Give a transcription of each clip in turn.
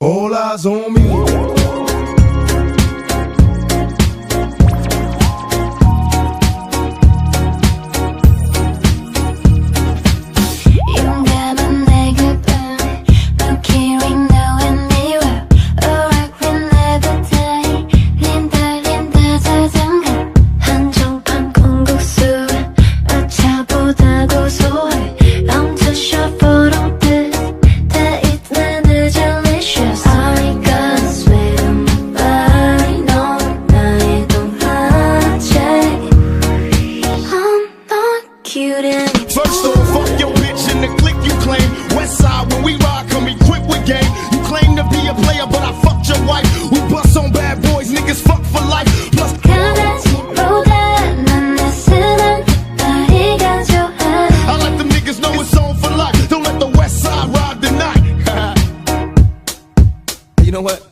All eyes on me. First off, fuck your bitch and the clique you claim. West side, when we ride, come equipped with game. You claim to be a player, but I fucked your wife. We bust on bad boys, niggas fuck for life. Plus, I let them niggas know it's on for life. Don't let the west side ride the night. You know what?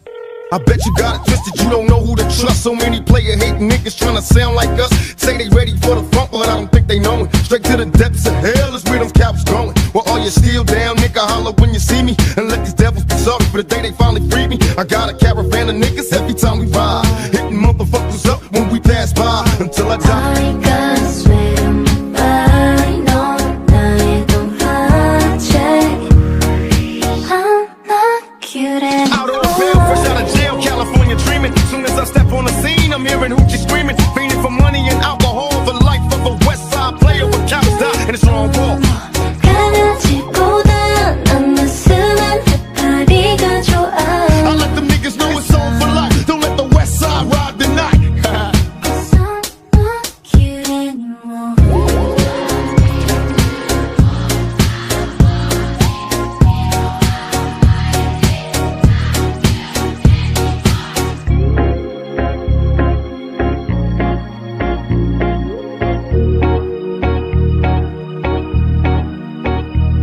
I bet you got it twisted, you don't know who to trust. So many player hating niggas trying to sound like us. Say they ready for the front, but I don't think they know it. Straight to the depths of hell is where them cops going. Well, all you still down, nigga, holler when you see me. And let these devils be sorry for the day they finally free me. I got a caravan of niggas every time we ride, hitting motherfuckers up when we pass by until I die. Out on bail, fresh out of jail, California dreaming. Soon as I step on the scene, I'm hearing hoochie screaming. Fiending for money and alcohol, the life of a west side player with cows die, and it's wrong wall. I let them niggas know it's on for life. Don't let the west side ride the night.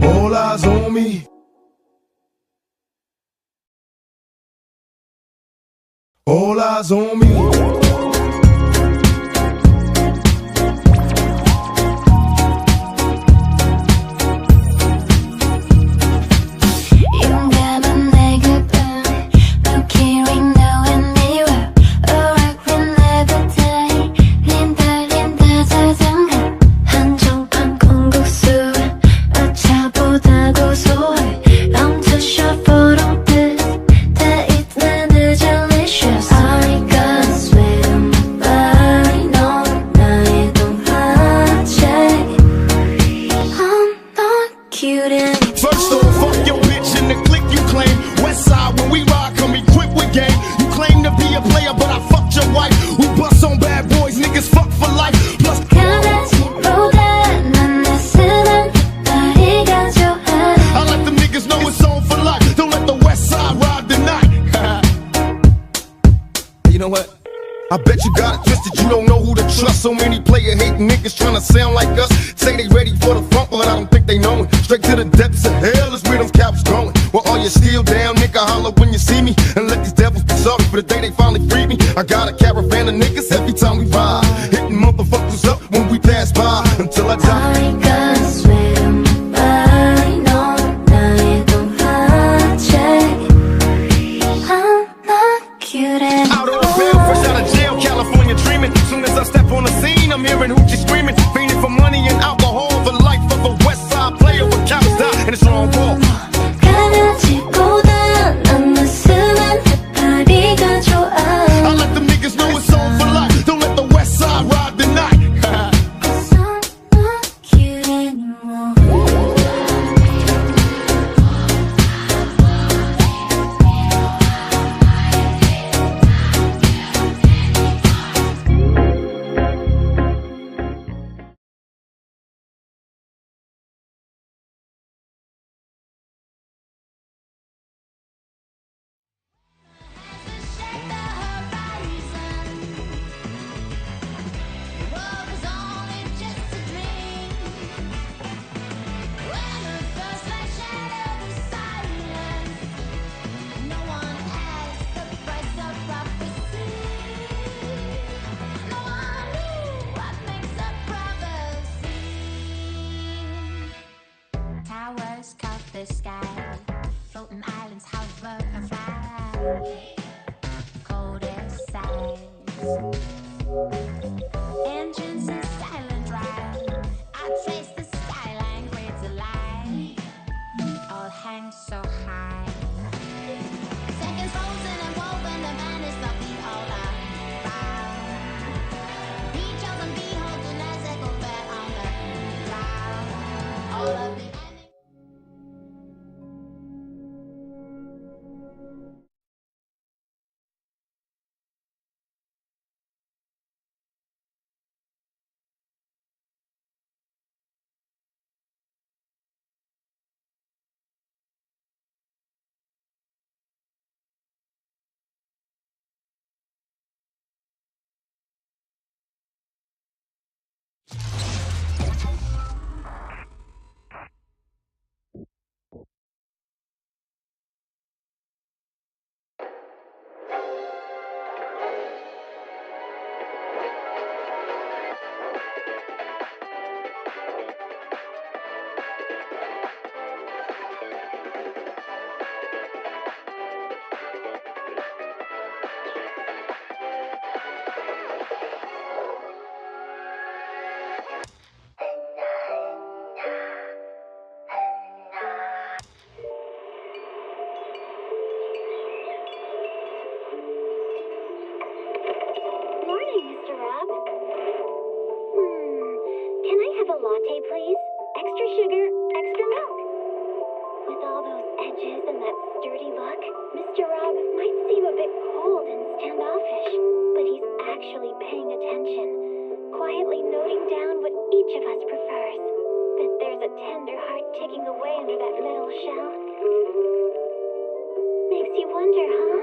All eyes on me. All eyes on me. First off, fuck your bitch and the clique you claim. West side, when we ride, come equipped with game. You claim to be a player, but I fucked your wife. We bust on bad boys, niggas fuck for life. Plus, I let them niggas know it's on for life. Don't let the west side ride the night. You know what? I bet you got it twisted, you don't know who to trust. So many player hating niggas trying to sound like us. Say they ready for the front, but I don't think they know it. Straight to the depths of hell is where them cops going. Well, all you still down, nigga, holler when you see me. And let these devils be sorry for the day they finally free me. I got a caravan of niggas every time we ride, hitting motherfuckers up when we pass by until I die. Out on bail, fresh out of jail, California dreaming. Soon as I step on the scene, I'm hearing hoochie screaming. Fiending for money and alcohol, the life of a west side player with cows die, and it's wrong wall. I let them niggas know it's on for life. Don't let the west side Cold as silence. Entrance is silent drive. I trace the skyline, creates a lie. All hang so high. Seconds frozen and woven, the man is the beat all around. Be chosen, beholden as it goes back on the ground. All of the endings. Morning, Mr. Rob. Can I have a latte, please? Extra sugar, extra milk. With all those edges and that sturdy look, Mr. Rob might seem a bit cold and standoffish, but he's actually paying attention, quietly noting down what each of us prefers. Bet there's a tender heart ticking away under that metal shell. Makes you wonder, huh?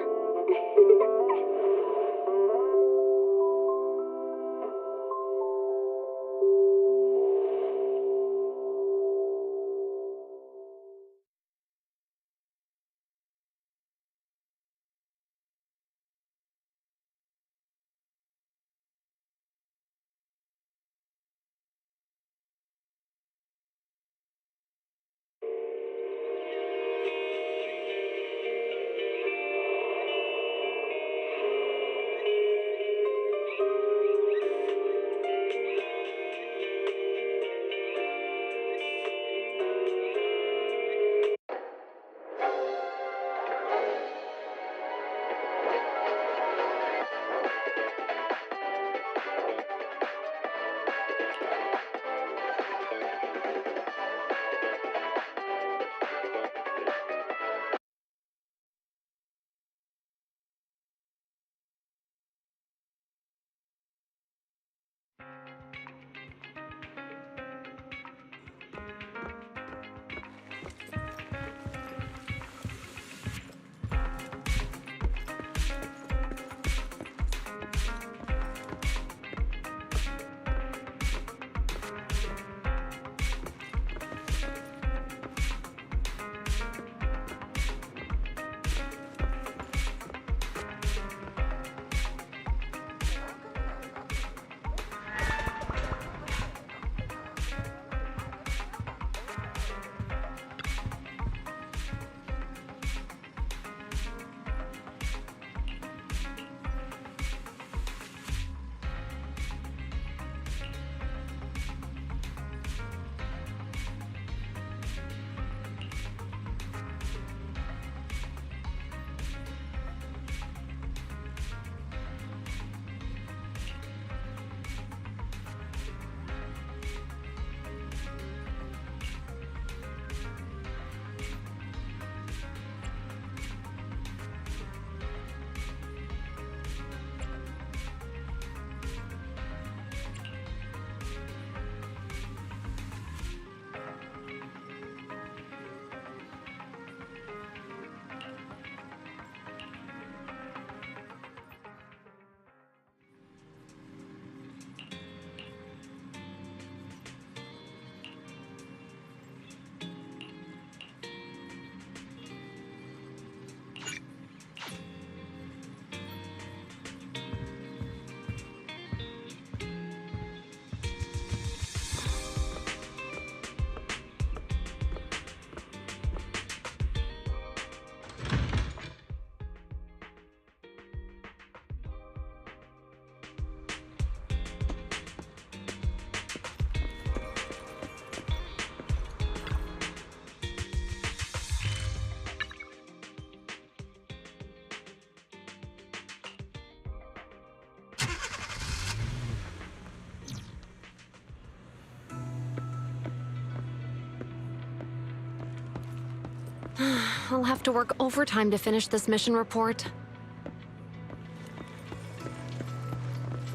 I'll have to work overtime to finish this mission report.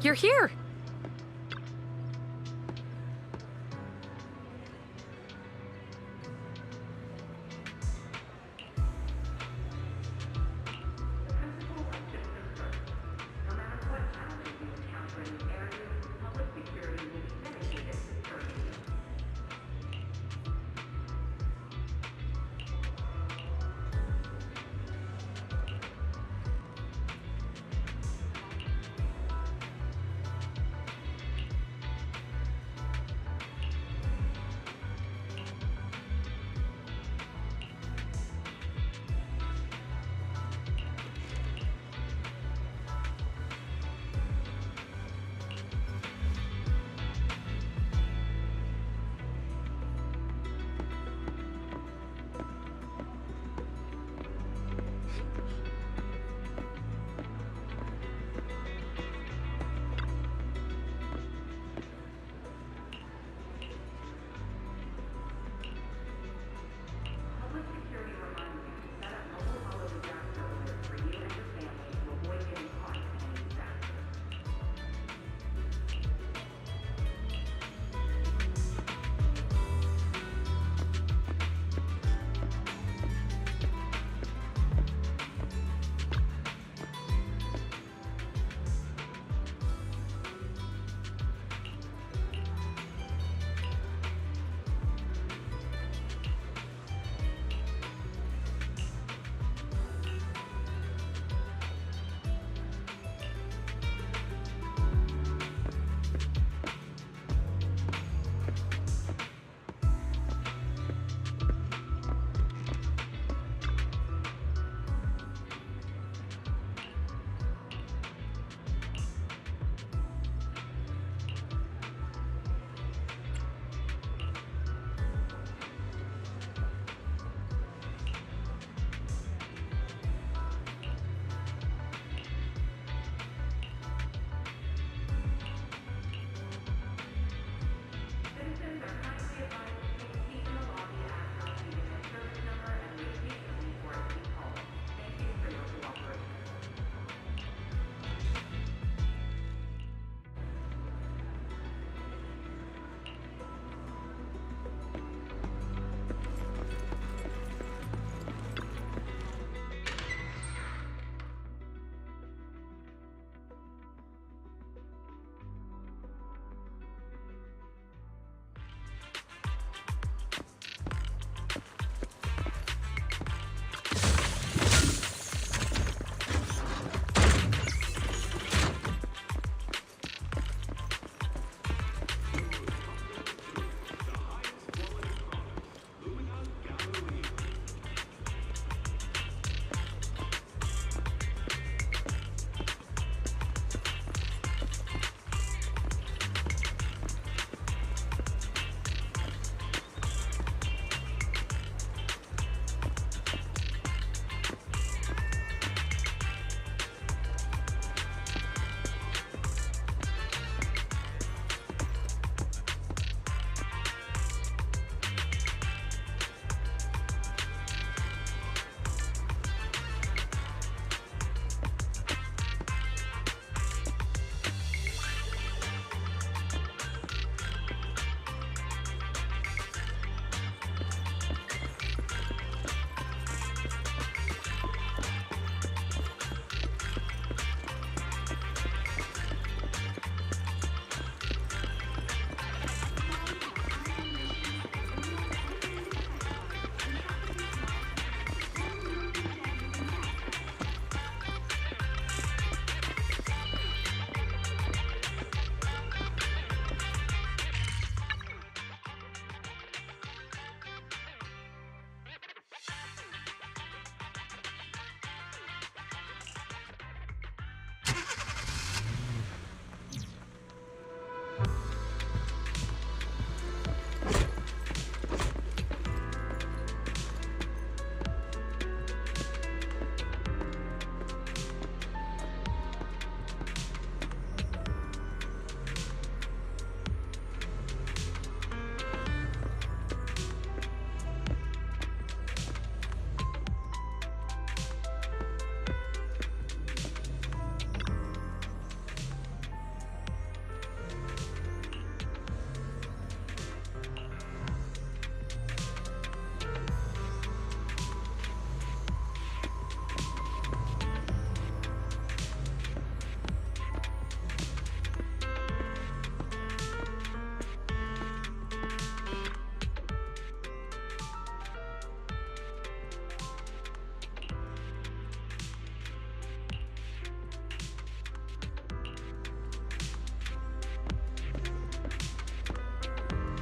You're here!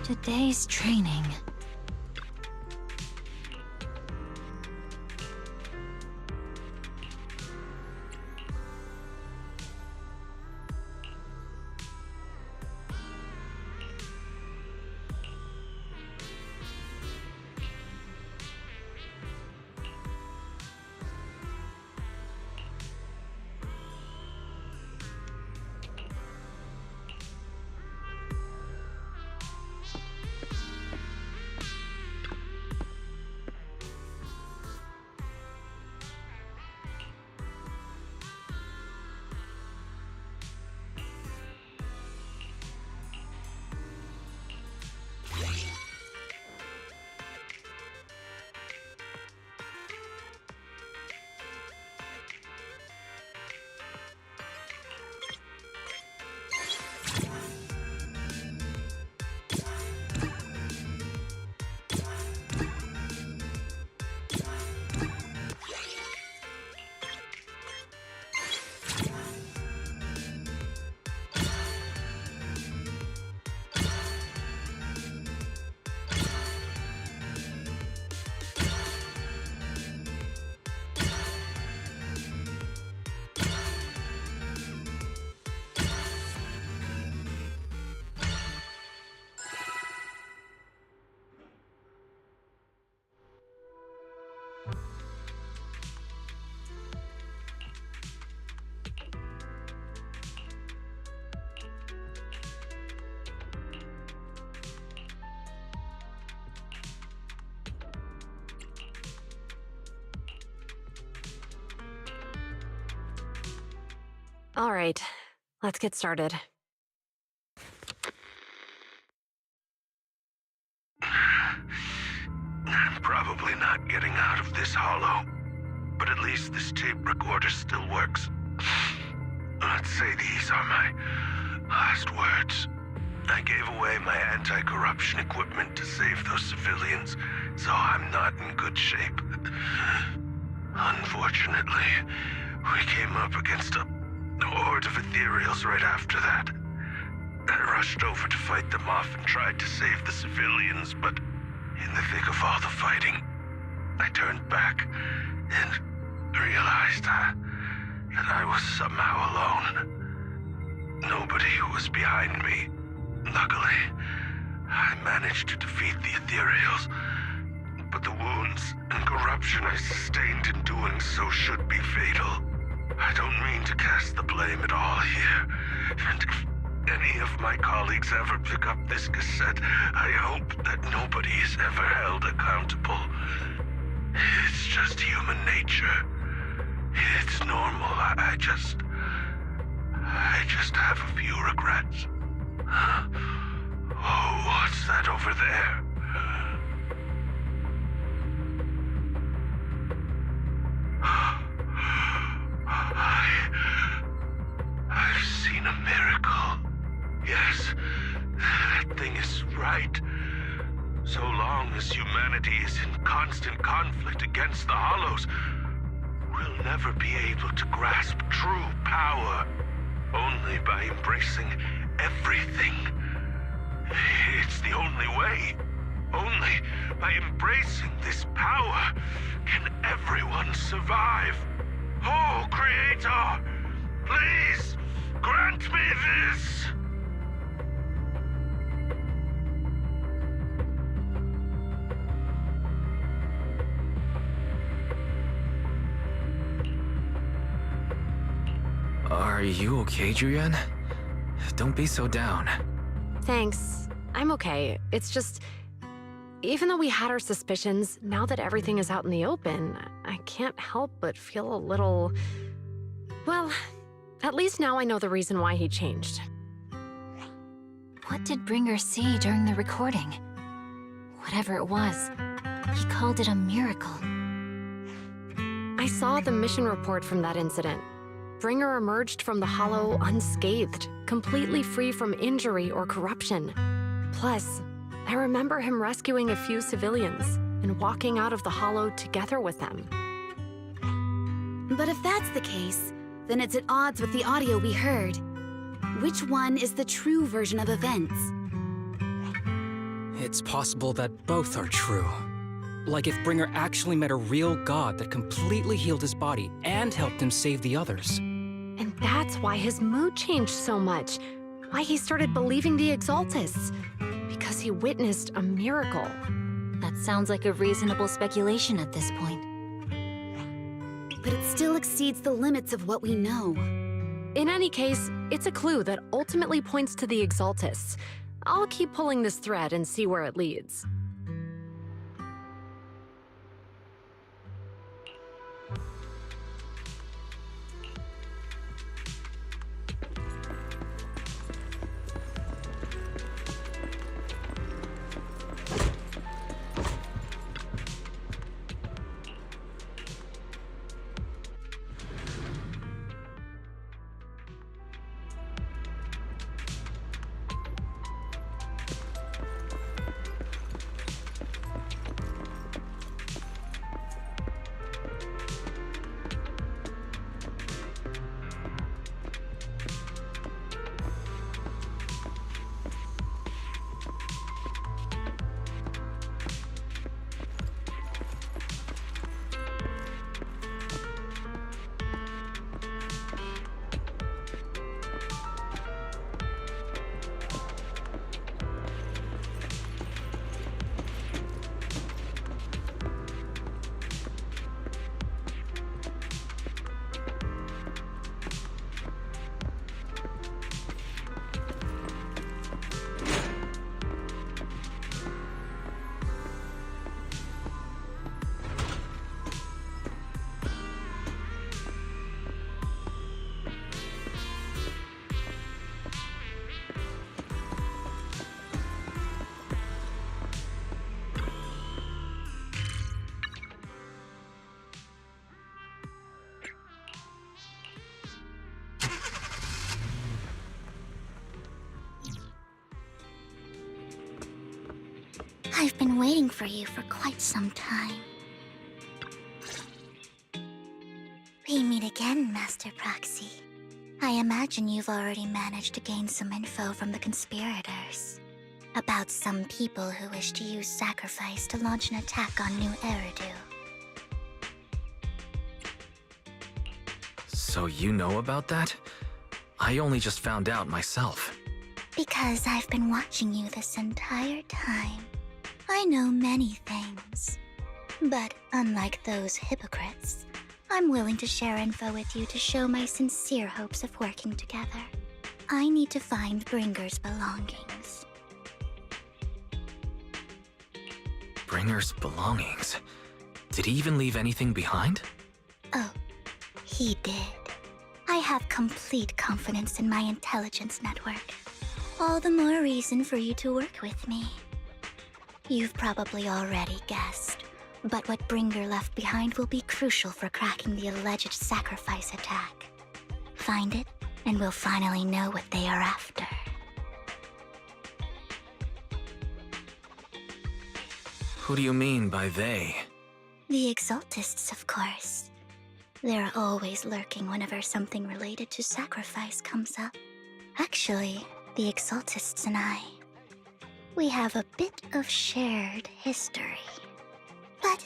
Today's training. All right, let's get started. I'm probably not getting out of this hollow, but at least this tape recorder still works. Let's say these are my last words. I gave away my anti-corruption equipment to save those civilians, so I'm not in good shape. Unfortunately, we came up against a horde of ethereals right after that. I rushed over to fight them off and tried to save the civilians, but in the thick of all the fighting, I turned back and realized that I was somehow alone. Nobody was behind me. Luckily, I managed to defeat the ethereals, but the wounds and corruption I sustained in doing so should be fatal. I don't mean to cast the blame at all here, and if any of my colleagues ever pick up this cassette, I hope that nobody is ever held accountable. It's just human nature. It's normal. I just have a few regrets. Oh, what's that over there? I've seen a miracle. Yes, that thing is right. So long as humanity is in constant conflict against the Hollows, we'll never be able to grasp true power. Only by embracing everything. It's the only way. Only by embracing this power can everyone survive. Oh, Creator, please grant me this. Are you okay, Julian? Don't be so down. Thanks. I'm okay. It's just, even though we had our suspicions, now that everything is out in the open, I can't help but feel a little... Well, at least now I know the reason why he changed. What did Bringer see during the recording? Whatever it was, he called it a miracle. I saw the mission report from that incident. Bringer emerged from the Hollow unscathed, completely free from injury or corruption. Plus, I remember him rescuing a few civilians and walking out of the Hollow together with them. But if that's the case, then it's at odds with the audio we heard. Which one is the true version of events? It's possible that both are true. Like if Bringer actually met a real god that completely healed his body and helped him save the others. And that's why his mood changed so much. Why he started believing the Exaltists. Because he witnessed a miracle. That sounds like a reasonable speculation at this point. But it still exceeds the limits of what we know. In any case, it's a clue that ultimately points to the Exaltists. I'll keep pulling this thread and see where it leads. I've been waiting for you for quite some time. We meet again, Master Proxy. I imagine you've already managed to gain some info from the conspirators. About some people who wish to use sacrifice to launch an attack on New Eridu. So you know about that? I only just found out myself. Because I've been watching you this entire time. I know many things. But unlike those hypocrites, I'm willing to share info with you to show my sincere hopes of working together. I need to find Bringer's belongings. Bringer's belongings? Did he even leave anything behind? Oh, he did. I have complete confidence in my intelligence network. All the more reason for you to work with me. You've probably already guessed, but what Bringer left behind will be crucial for cracking the alleged sacrifice attack. Find it, and we'll finally know what they are after. Who do you mean by they? The Exaltists, of course. They're always lurking whenever something related to sacrifice comes up. Actually, the Exaltists and I, we have a bit of shared history. But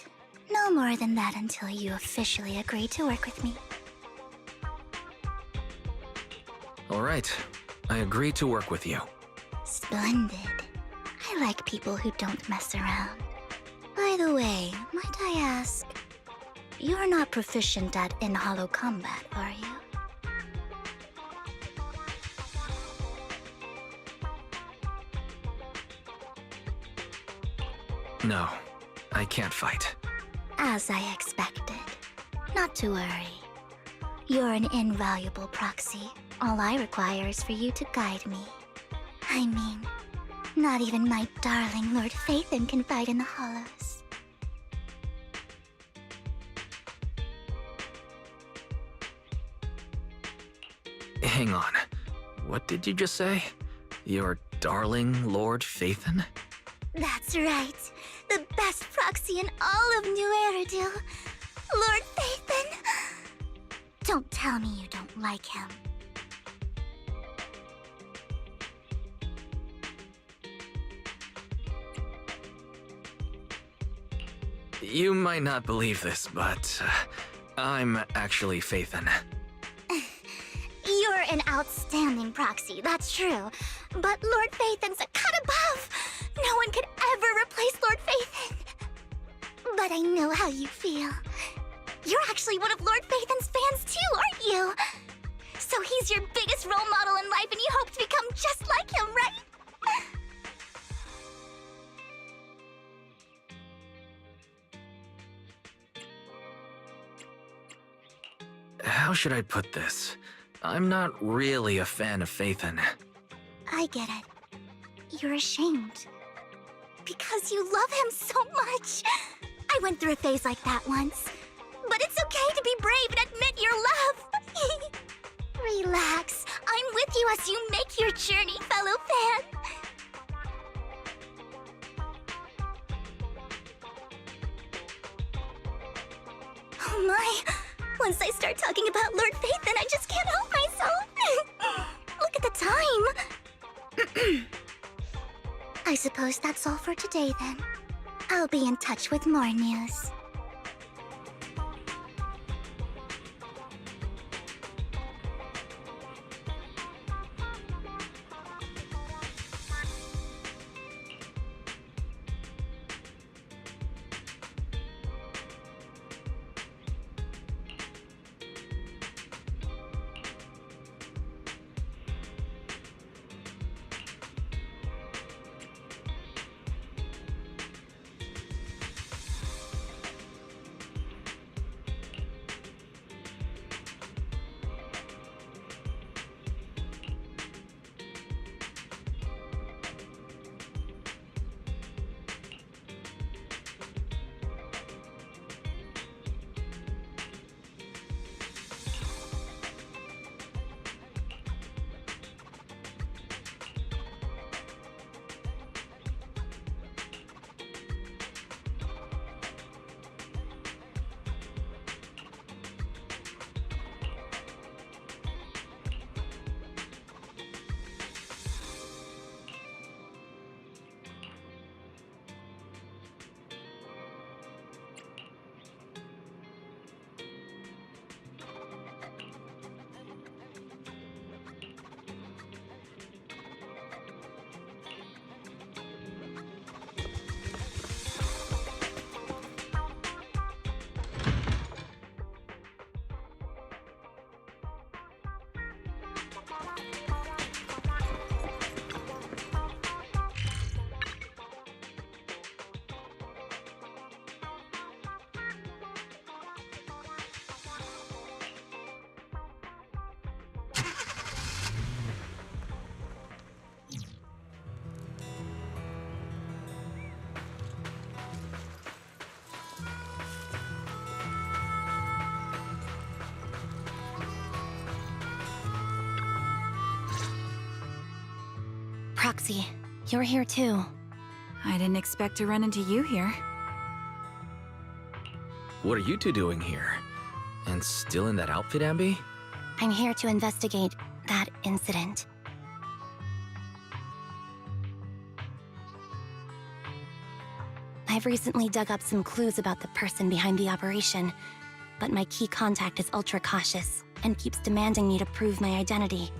no more than that until you officially agree to work with me. All right, I agree to work with you. Splendid. I like people who don't mess around. By the way, might I ask, you're not proficient at in-hollow combat, are you? No, I can't fight. As I expected. Not to worry. You're an invaluable proxy. All I require is for you to guide me. I mean, not even my darling Lord Phaethon can fight in the hollows. Hang on. What did you just say? Your darling Lord Phaethon? That's right. The best proxy in all of New Eridu. Lord Phaethon. Don't tell me you don't like him. You might not believe this, but I'm actually Phaethon. You're an outstanding proxy, that's true. But Lord Phaethon's a cut above. No one could ever replace Lord Phaethon. But I know how you feel. You're actually one of Lord Phaethon's fans too, aren't you? So he's your biggest role model in life and you hope to become just like him, right? How should I put this? I'm not really a fan of Phaethon. I get it. You're ashamed. Because you love him so much. I went through a phase like that once. But it's okay to be brave and admit your love. Relax. I'm with you as you make your journey, fellow fan. Oh my. Once I start talking about Lord Phaethon, I just can't help myself. Look at the time. I suppose that's all for today then. I'll be in touch with more news. Proxy, you're here too. I didn't expect to run into you here. What are you two doing here? And still in that outfit, Ambi? I'm here to investigate that incident. I've recently dug up some clues about the person behind the operation, but my key contact is ultra cautious and keeps demanding me to prove my identity.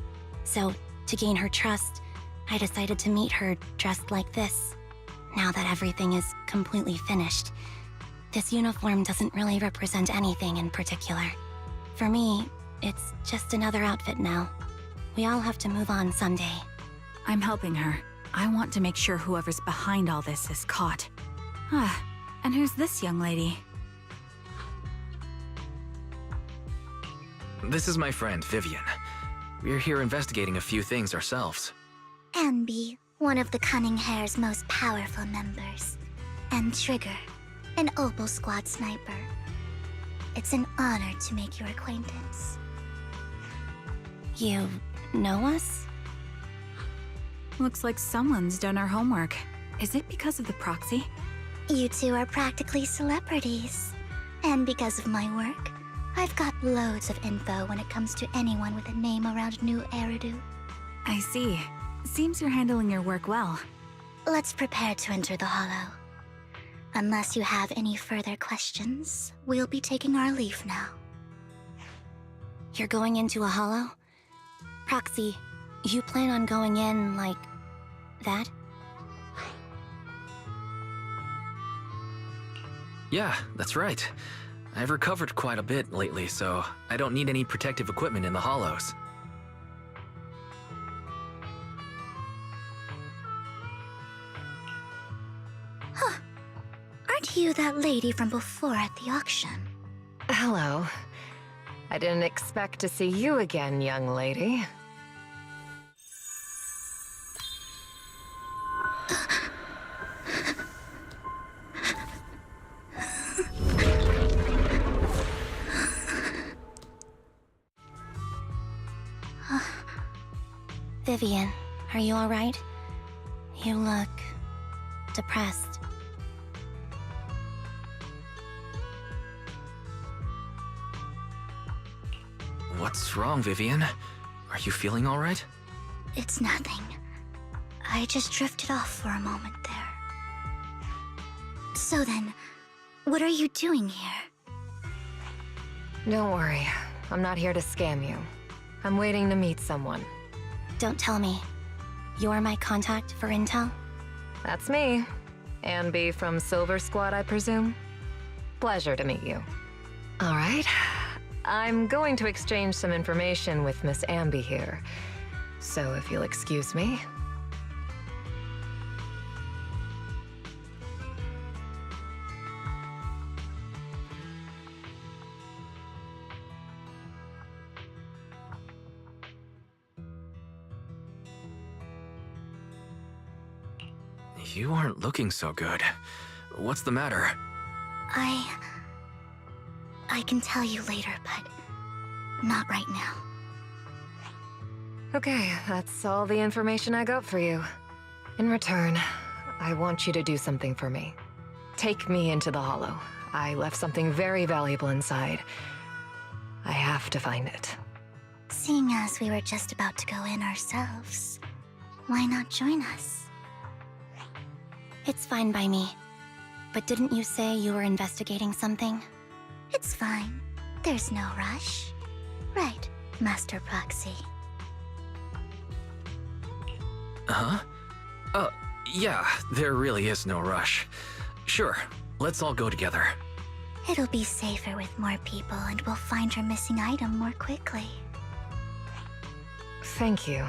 So, to gain her trust, I decided to meet her dressed like this. Now that everything is completely finished, this uniform doesn't really represent anything in particular. For me, it's just another outfit now. We all have to move on someday. I'm helping her. I want to make sure whoever's behind all this is caught. Ah, and who's this young lady? This is my friend, Villian. We're here investigating a few things ourselves. Ambi, one of the Cunning Hair's most powerful members. And Trigger, an Opal Squad sniper. It's an honor to make your acquaintance. You know us? Looks like someone's done our homework. Is it because of the proxy? You two are practically celebrities. And because of my work, I've got loads of info when it comes to anyone with a name around New Eridu. I see. Seems you're handling your work well. Let's prepare to enter the Hollow. Unless you have any further questions, we'll be taking our leave now. You're going into a hollow? Proxy, you plan on going in like that? Yeah, that's right. I've recovered quite a bit lately, so I don't need any protective equipment in the hollows. Aren't you that lady from before at the auction? Hello. I didn't expect to see you again, young lady. Vivian, are you alright? You look depressed. What's wrong, Vivian? Are you feeling alright? It's nothing. I just drifted off for a moment there. So then, what are you doing here? Don't worry. I'm not here to scam you. I'm waiting to meet someone. Don't tell me. You're my contact for intel? That's me. Ambi from Silver Squad, I presume? Pleasure to meet you. All right. I'm going to exchange some information with Miss Ambi here. So if you'll excuse me. You aren't looking so good. What's the matter? I can tell you later, but not right now. Okay, that's all the information I got for you. In return, I want you to do something for me. Take me into the Hollow. I left something very valuable inside. I have to find it. Seeing as we were just about to go in ourselves, why not join us? It's fine by me. But didn't you say you were investigating something? It's fine. There's no rush. Right, Master Proxy. Huh? Yeah, there really is no rush. Sure, let's all go together. It'll be safer with more people and we'll find your missing item more quickly. Thank you.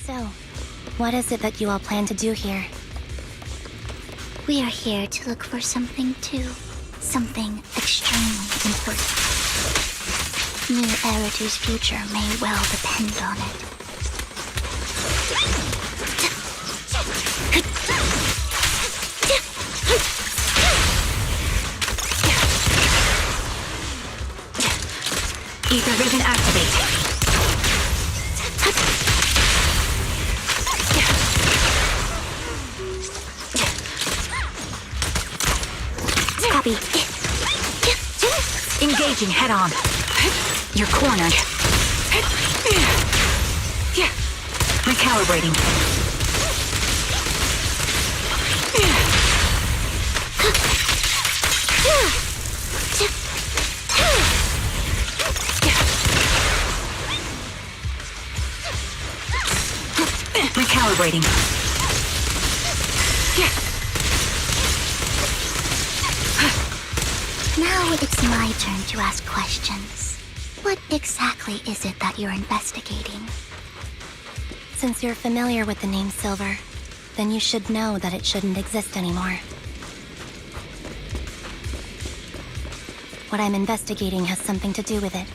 So, what is it that you all plan to do here? We are here to look for something too. Something extremely important. New Eridu's future may well depend on it. Ether vision activate. Copy. Engaging head on. You're cornered. Recalibrating. Recalibrating. Now it's my turn to ask questions. What exactly is it that you're investigating? Since you're familiar with the name Silver, then you should know that it shouldn't exist anymore. What I'm investigating has something to do with it.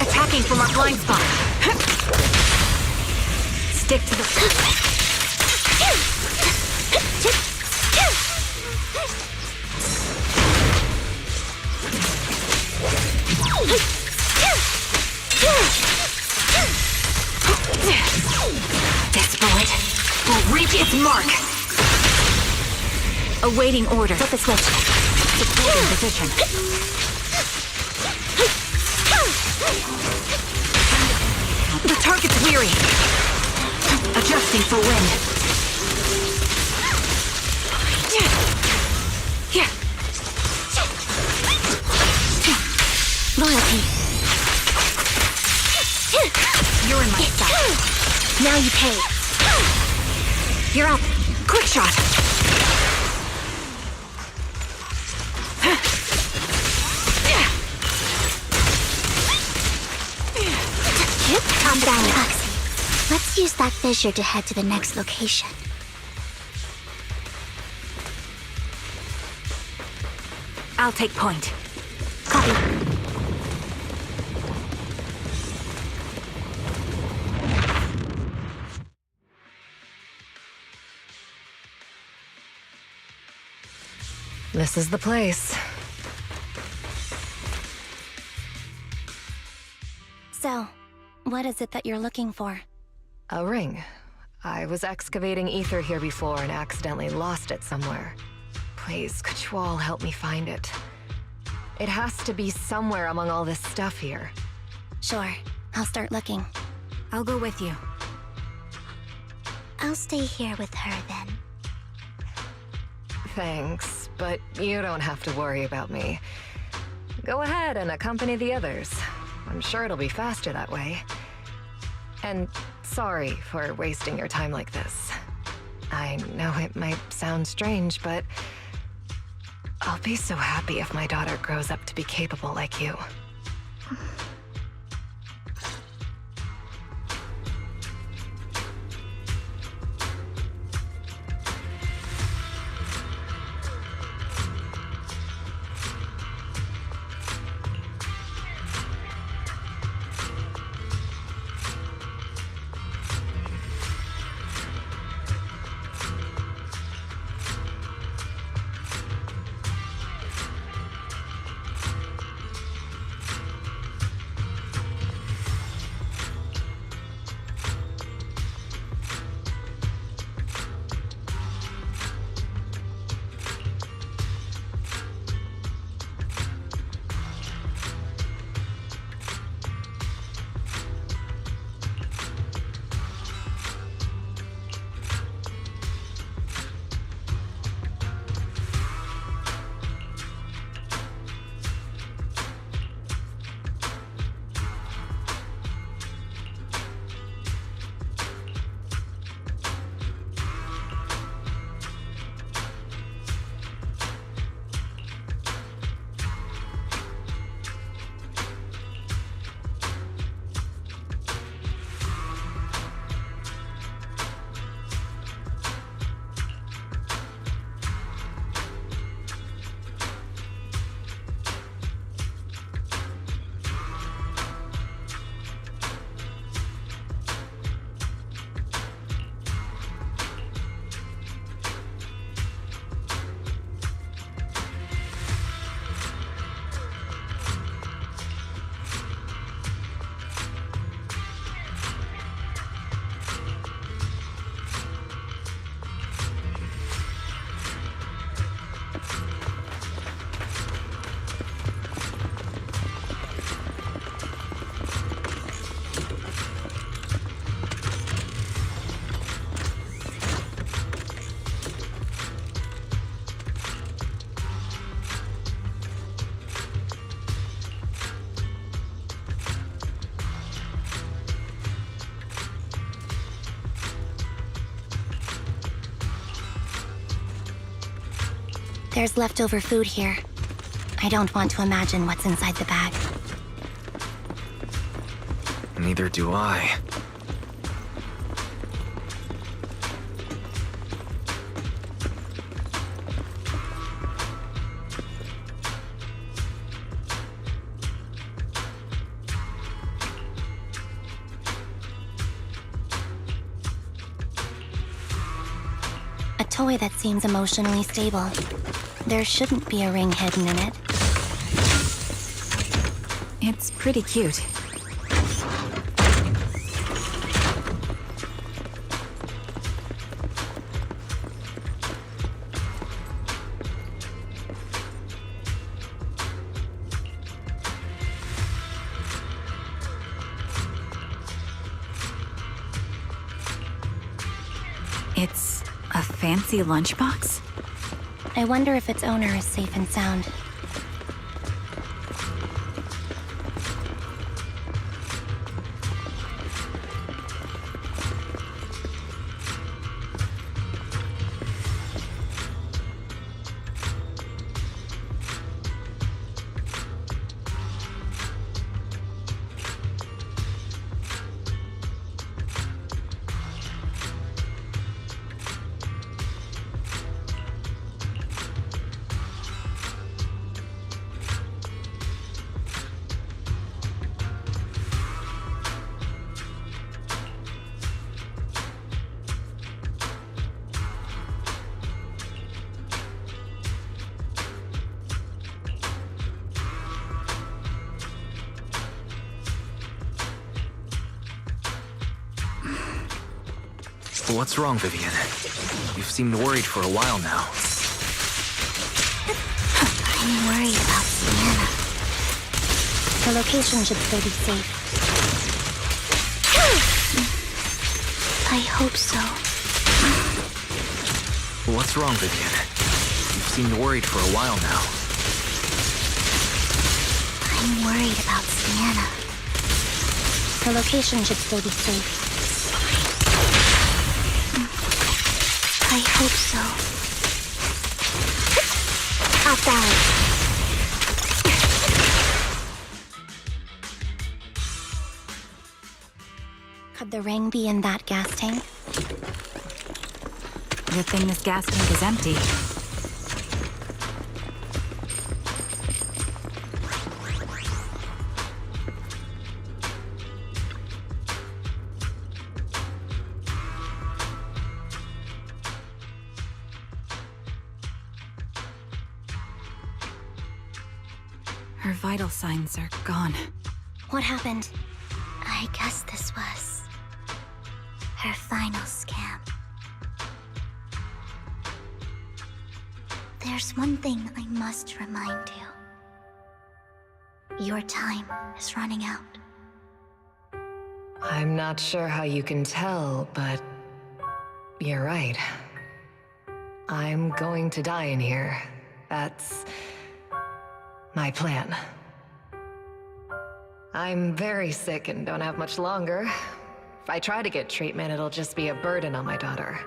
Attacking from our blind spot. Stick to the... This bullet will reach its mark. Awaiting order. Flip the switch. Supporting position. The target's weary. Adjusting for wind. Loyalty. You're in my sight. Now you pay. You're up. Quick shot. Calm down, Proxy. Let's use that fissure to head to the next location. I'll take point. Copy. This is the place. So, what is it that you're looking for? A ring. I was excavating ether here before and accidentally lost it somewhere. Please, could you all help me find it? It has to be somewhere among all this stuff here. Sure, I'll start looking. I'll go with you. I'll stay here with her then. Thanks, but you don't have to worry about me. Go ahead and accompany the others. I'm sure it'll be faster that way. And sorry for wasting your time like this. I know it might sound strange, but I'll be so happy if my daughter grows up to be capable like you. There's leftover food here. I don't want to imagine what's inside the bag. Neither do I. A toy that seems emotionally stable. There shouldn't be a ring hidden in it. It's pretty cute. It's a fancy lunchbox? I wonder if its owner is safe and sound. What's wrong, Vivian? You've seemed worried for a while now. I'm worried about Sienna. Her location should still be safe. I hope so. What's wrong, Vivian? You've seemed worried for a while now. I'm worried about Sienna. Her location should still be safe. I hope so. Off balance. Could the ring be in that gas tank? Good thing this gas tank is empty. Her vital signs are gone. What happened? I guess this was her final scam. There's one thing I must remind you. Your time is running out. I'm not sure how you can tell, but you're right. I'm going to die in here. That's my plan. I'm very sick and don't have much longer. If I try to get treatment, it'll just be a burden on my daughter.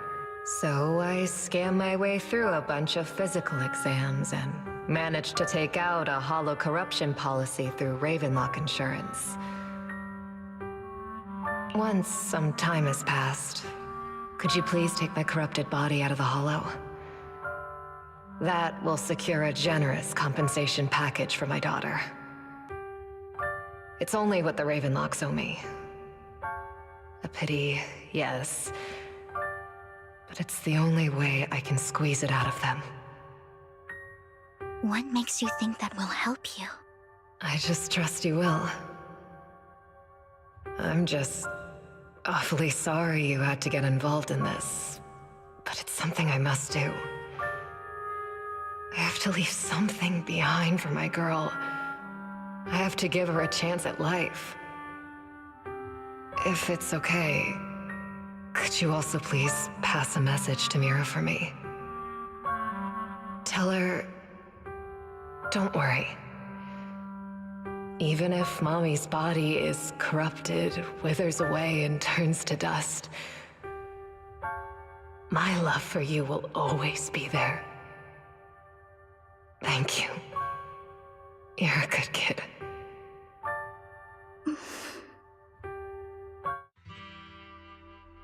So I scam my way through a bunch of physical exams and managed to take out a hollow corruption policy through Ravenlock Insurance. Once some time has passed, could you please take my corrupted body out of the hollow? That will secure a generous compensation package for my daughter. It's only what the Ravenlocks owe me. A pity, yes. But it's the only way I can squeeze it out of them. What makes you think that will help you? I just trust you will. I'm just awfully sorry you had to get involved in this. But it's something I must do. I have to leave something behind for my girl. I have to give her a chance at life. If it's okay, could you also please pass a message to Mira for me? Tell her, don't worry. Even if Mommy's body is corrupted, withers away, and turns to dust, my love for you will always be there. Thank you. You're a good kid.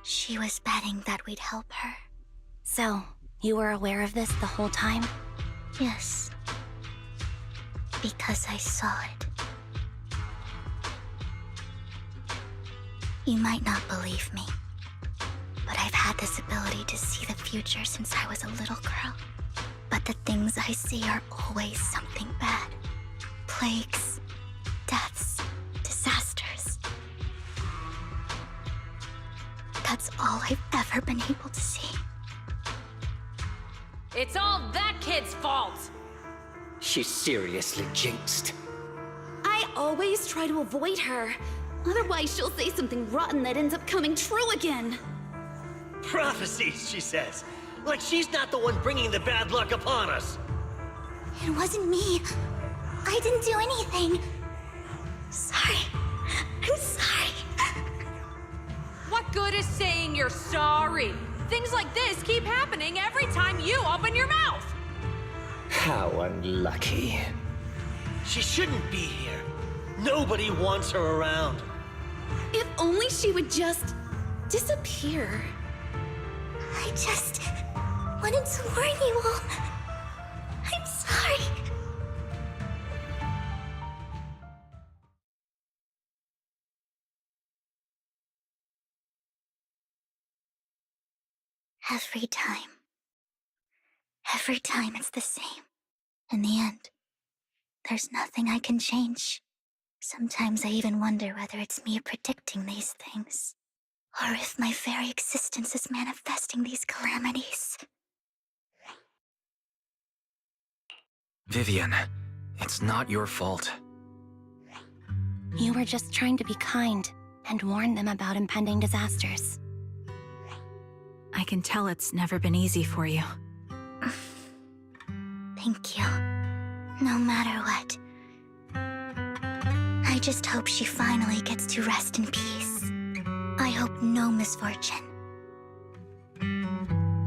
She was betting that we'd help her. So, you were aware of this the whole time? Yes. Because I saw it. You might not believe me, but I've had this ability to see the future since I was a little girl. But the things I see are always something bad. Plagues, deaths, disasters. That's all I've ever been able to see. It's all that kid's fault! She's seriously jinxed. I always try to avoid her. Otherwise, she'll say something rotten that ends up coming true again. Prophecies, she says. Like she's not the one bringing the bad luck upon us. It wasn't me. I didn't do anything. Sorry. I'm sorry. What good is saying you're sorry? Things like this keep happening every time you open your mouth! How unlucky. She shouldn't be here. Nobody wants her around. If only she would just disappear. I just wanted to warn you all. I'm sorry. Every time it's the same. In the end, there's nothing I can change. Sometimes I even wonder whether it's me predicting these things, or if my very existence is manifesting these calamities. Vivian, it's not your fault. You were just trying to be kind and warn them about impending disasters. I can tell it's never been easy for you. Thank you. No matter what. I just hope she finally gets to rest in peace. I hope no misfortune,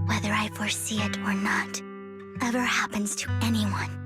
whether I foresee it or not, ever happens to anyone.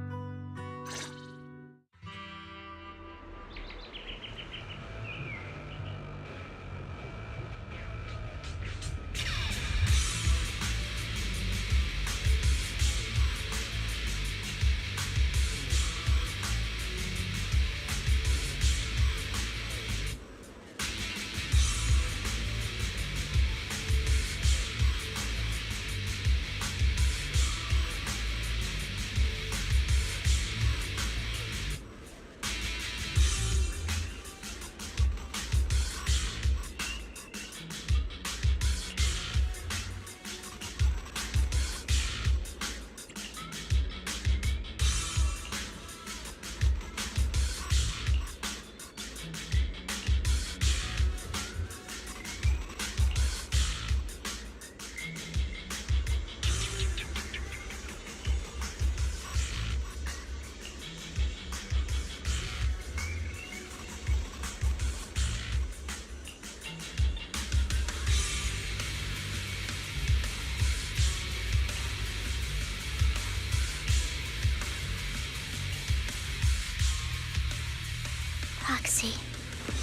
Proxy,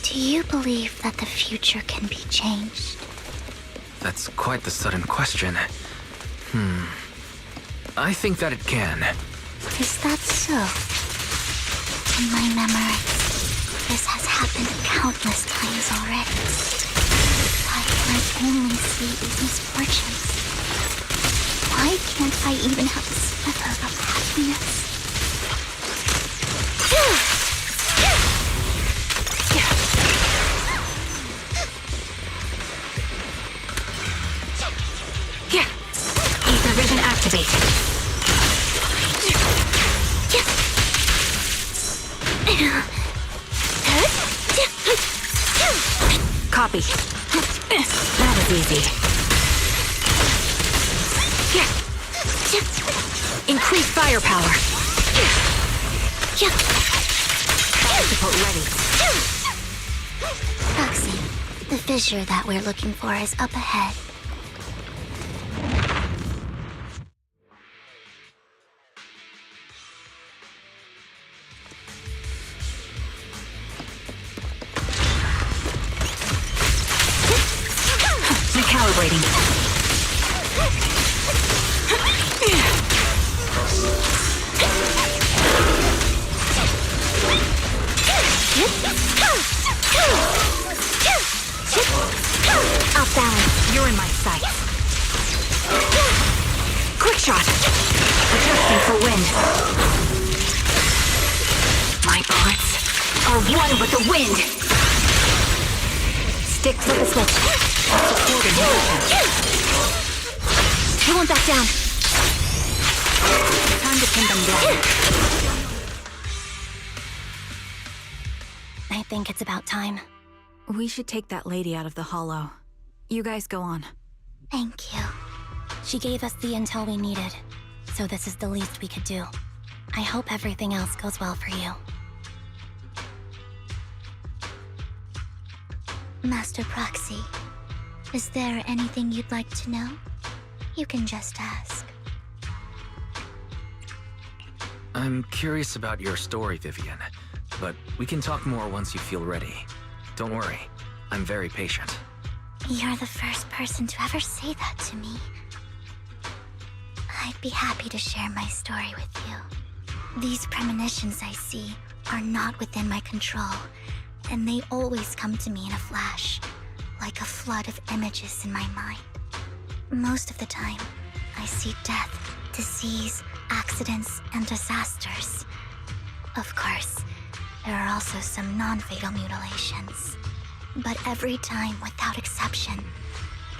do you believe that the future can be changed? That's quite the sudden question. I think that it can. Is that so? In my memory, this has happened countless times already. Why can I only see these misfortunes? Why can't I even have a sliver of happiness? Ether vision activated. Copy. That was easy. Increase firepower. Fire support ready. Proxy, the fissure that we're looking for is up ahead. shot. Adjusting for wind. My bullets are one with the wind. Stick with the switch. Supporting motion. I won't back down. Time to pin them down. I think it's about time. We should take that lady out of the hollow. You guys go on. Thank you. She gave us the intel we needed, so this is the least we could do. I hope everything else goes well for you. Master Proxy, is there anything you'd like to know? You can just ask. I'm curious about your story, Vivian, but we can talk more once you feel ready. Don't worry, I'm very patient. You're the first person to ever say that to me. I'd be happy to share my story with you. These premonitions I see are not within my control, and they always come to me in a flash, like a flood of images in my mind. Most of the time, I see death, disease, accidents, and disasters. Of course, there are also some non-fatal mutilations. But every time, without exception,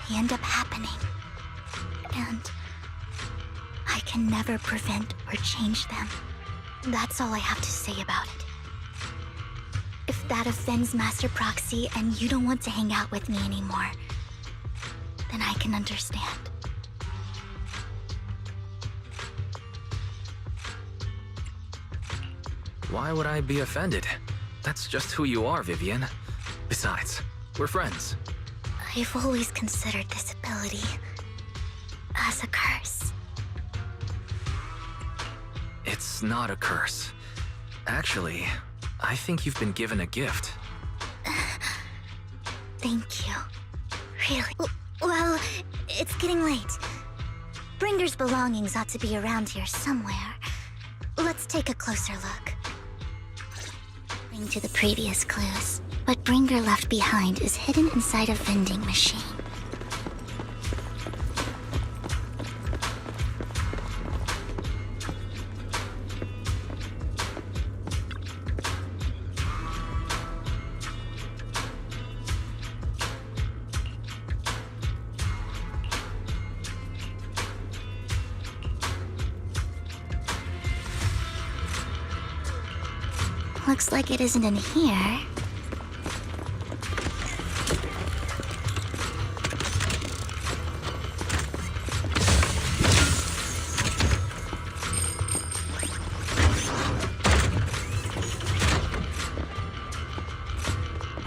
they end up happening. And I can never prevent or change them. That's all I have to say about it. If that offends Master Proxy and you don't want to hang out with me anymore, then I can understand. Why would I be offended? That's just who you are, Vivian. Besides, we're friends. I've always considered this ability as a curse. It's not a curse. Actually, I think you've been given a gift. Thank you. Really? Well, it's getting late. Bringer's belongings ought to be around here somewhere. Let's take a closer look. To the previous clues. What Bringer left behind is hidden inside a vending machine. Looks like it isn't in here.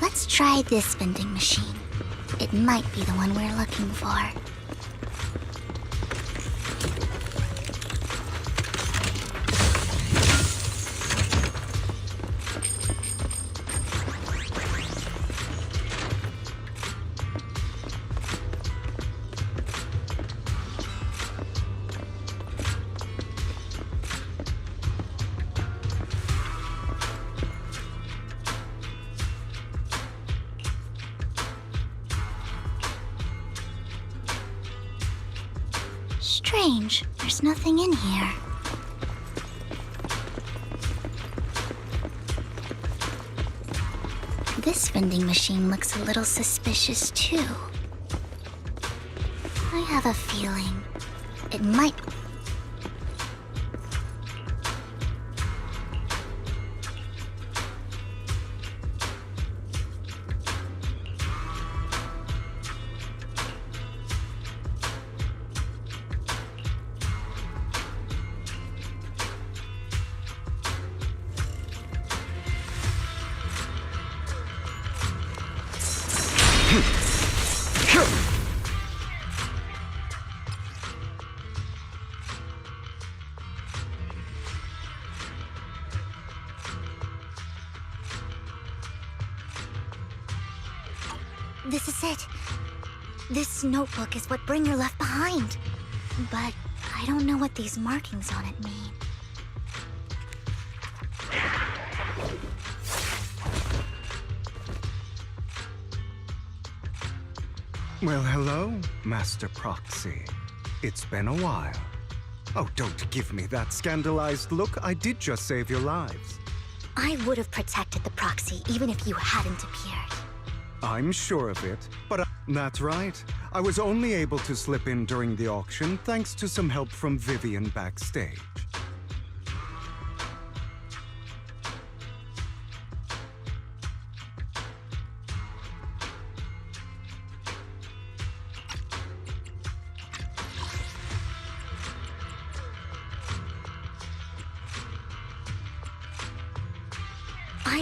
Let's try this vending machine. It might be the one we're looking for. Strange, there's nothing in here. This vending machine looks a little suspicious too. I have a feeling it might... This is it. This notebook is what Bringer left behind. But I don't know what these markings on it mean. Well, hello, Master Proxy. It's been a while. Oh, don't give me that scandalized look. I did just save your lives. I would have protected the Proxy even if you hadn't appeared. I'm sure of it, but that's right. I was only able to slip in during the auction thanks to some help from Villian backstage.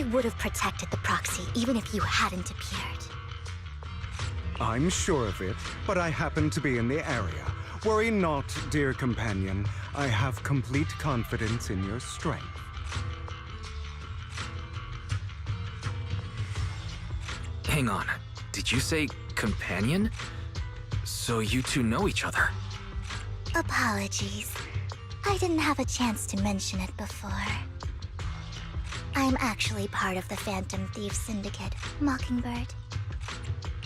I would have protected the Proxy even if you hadn't appeared. I'm sure of it, but I happen to be in the area. Worry not, dear companion. I have complete confidence in your strength. Hang on. Did you say companion? So you two know each other? Apologies. I didn't have a chance to mention it before. I'm actually part of the Phantom Thief Syndicate, Mockingbird.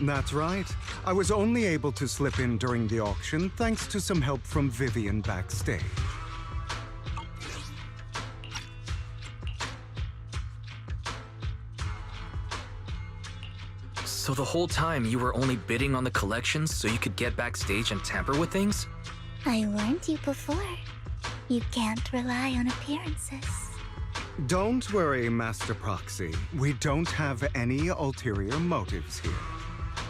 That's right. I was only able to slip in during the auction thanks to some help from Villian backstage. So the whole time you were only bidding on the collections so you could get backstage and tamper with things? I warned you before. You can't rely on appearances. Don't worry, Master Proxy. We don't have any ulterior motives here.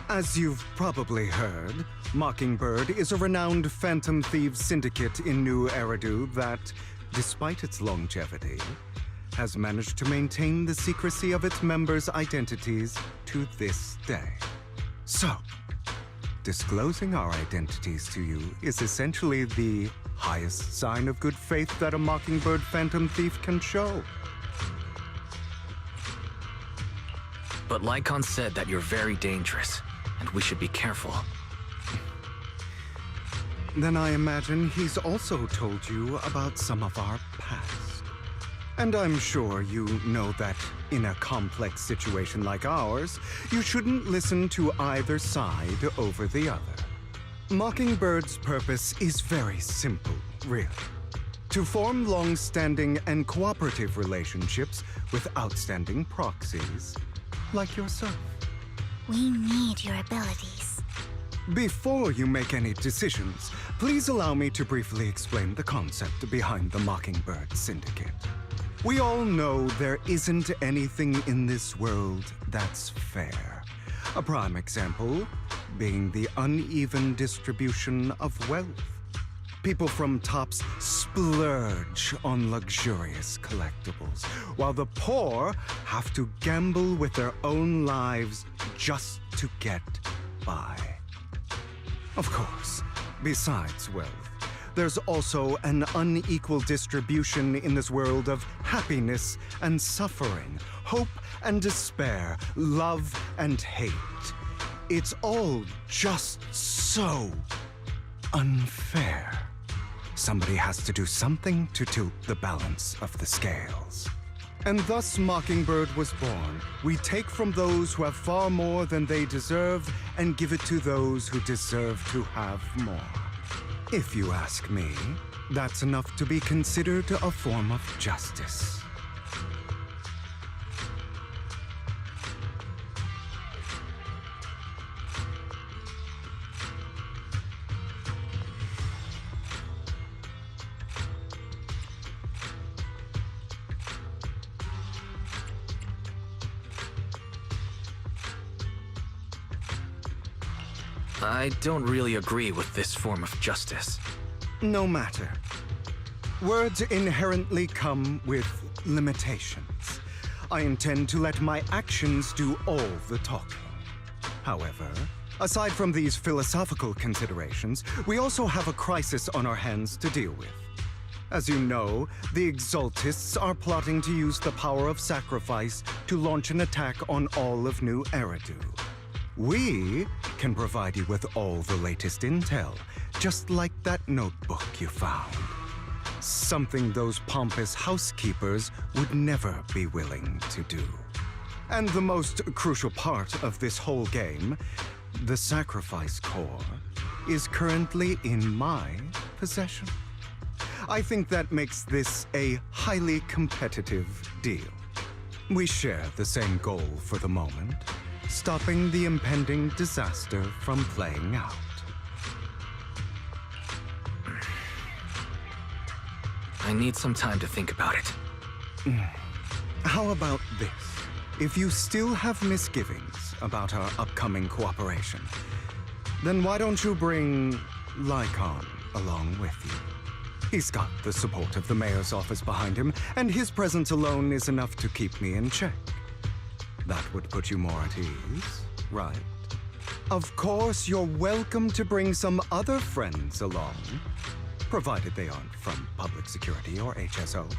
As you've probably heard, Mockingbird is a renowned Phantom Thieves syndicate in New Eridu that, despite its longevity, has managed to maintain the secrecy of its members' identities to this day. So, disclosing our identities to you is essentially the highest sign of good faith that a Mockingbird Phantom Thief can show. But Lycaon said that you're very dangerous, and we should be careful. Then I imagine he's also told you about some of our past. And I'm sure you know that in a complex situation like ours, you shouldn't listen to either side over the other. Mockingbird's purpose is very simple, really. To form long-standing and cooperative relationships with outstanding proxies like yourself. We need your abilities. Before you make any decisions, please allow me to briefly explain the concept behind the Mockingbird Syndicate. We all know there isn't anything in this world that's fair. A prime example being the uneven distribution of wealth. People from tops splurge on luxurious collectibles, while the poor have to gamble with their own lives just to get by. Of course, besides wealth, there's also an unequal distribution in this world of happiness and suffering, hope and despair, love and hate. It's all just so unfair. Somebody has to do something to tilt the balance of the scales. And thus Mockingbird was born. We take from those who have far more than they deserve and give it to those who deserve to have more. If you ask me, that's enough to be considered a form of justice. I don't really agree with this form of justice. No matter. Words inherently come with limitations. I intend to let my actions do all the talking. However, aside from these philosophical considerations, we also have a crisis on our hands to deal with. As you know, the Exaltists are plotting to use the power of sacrifice to launch an attack on all of New Eridu. We can provide you with all the latest intel, just like that notebook you found. Something those pompous housekeepers would never be willing to do. And the most crucial part of this whole game, the sacrifice core, is currently in my possession. I think that makes this a highly competitive deal. We share the same goal for the moment, stopping the impending disaster from playing out. I need some time to think about it. How about this? If you still have misgivings about our upcoming cooperation, then why don't you bring Lycaon along with you? He's got the support of the mayor's office behind him, and his presence alone is enough to keep me in check. That would put you more at ease, right? Of course, you're welcome to bring some other friends along, provided they aren't from public security or HSO.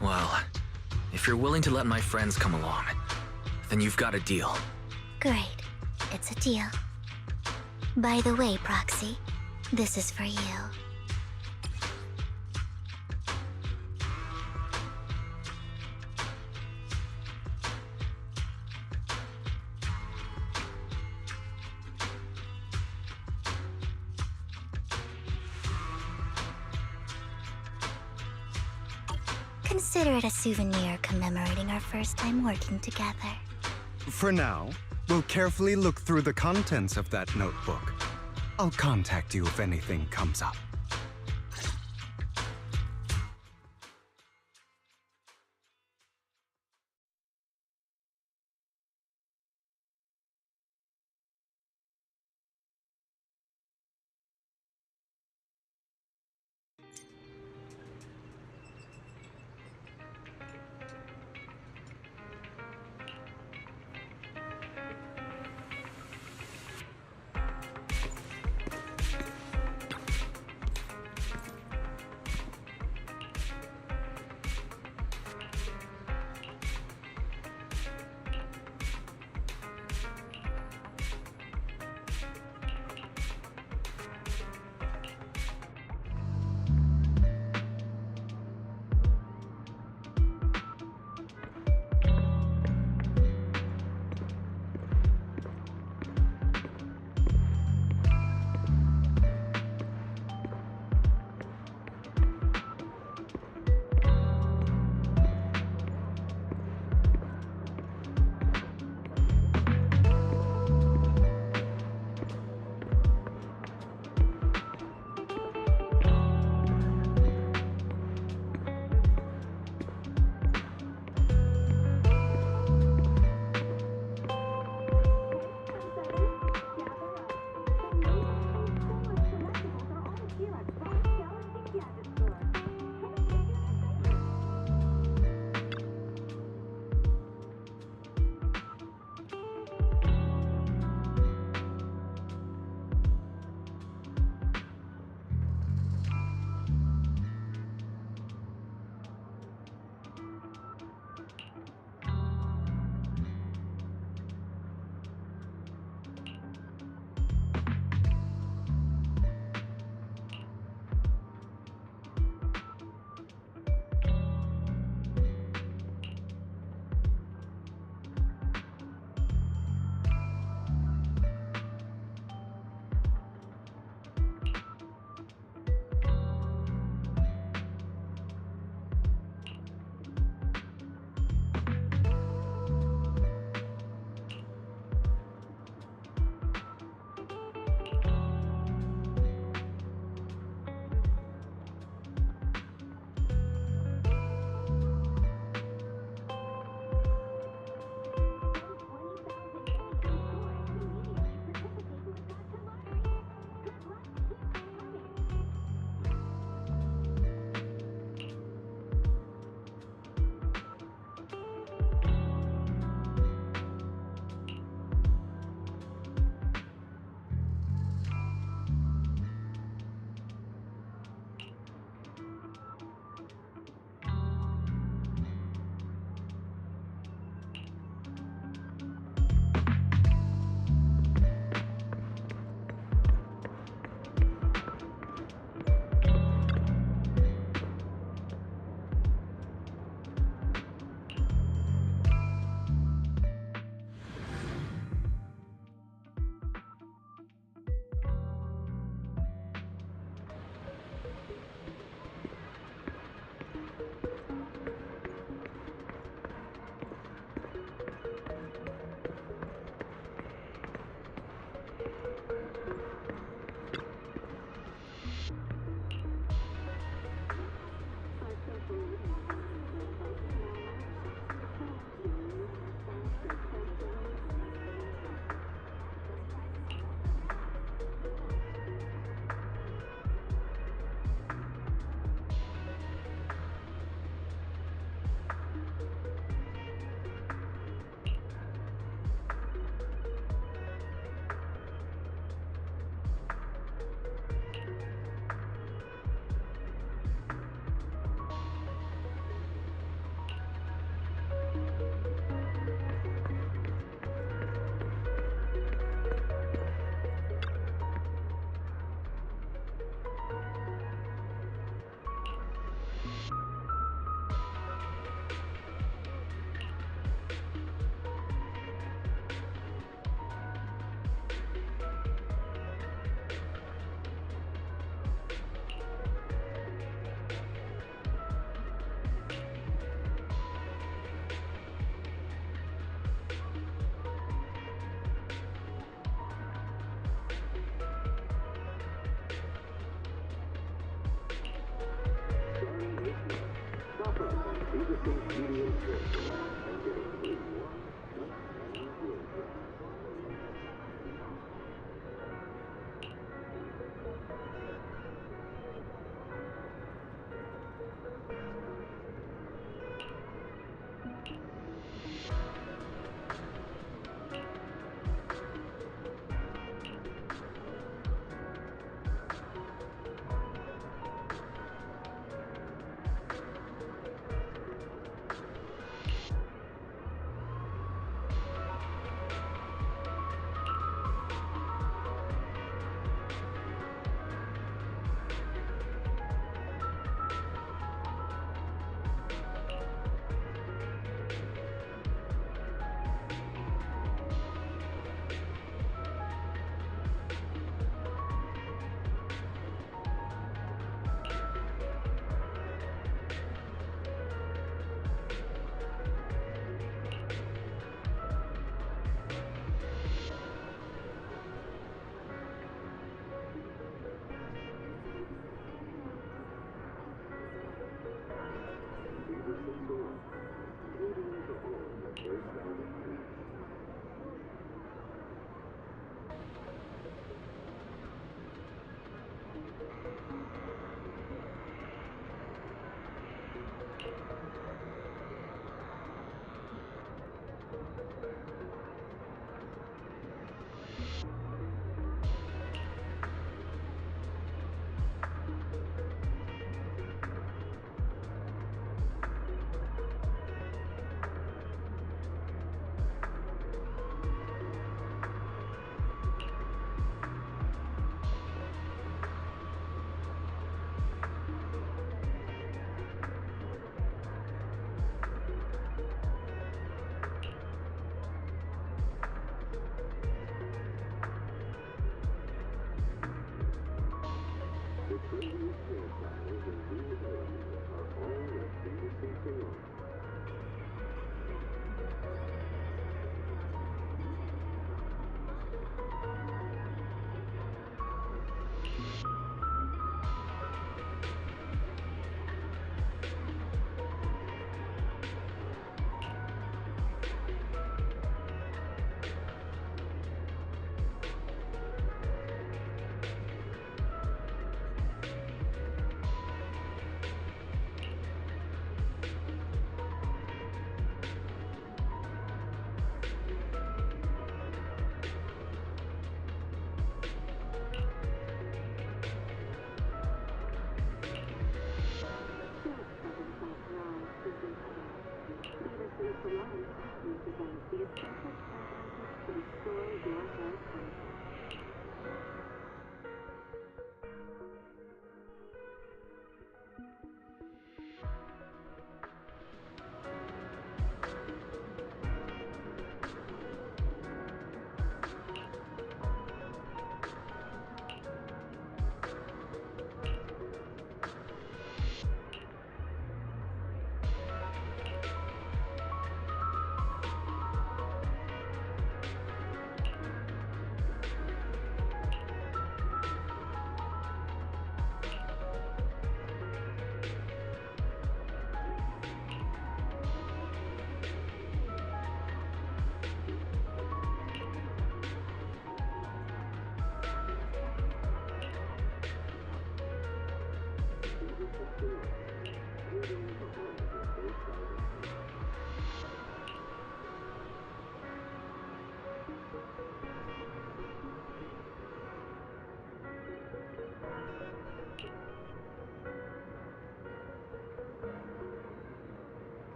Well, if you're willing to let my friends come along, then you've got a deal. Great. It's a deal. By the way, Proxy, this is for you. Consider it a souvenir commemorating our first time working together. For now, we'll carefully look through the contents of that notebook. I'll contact you if anything comes up.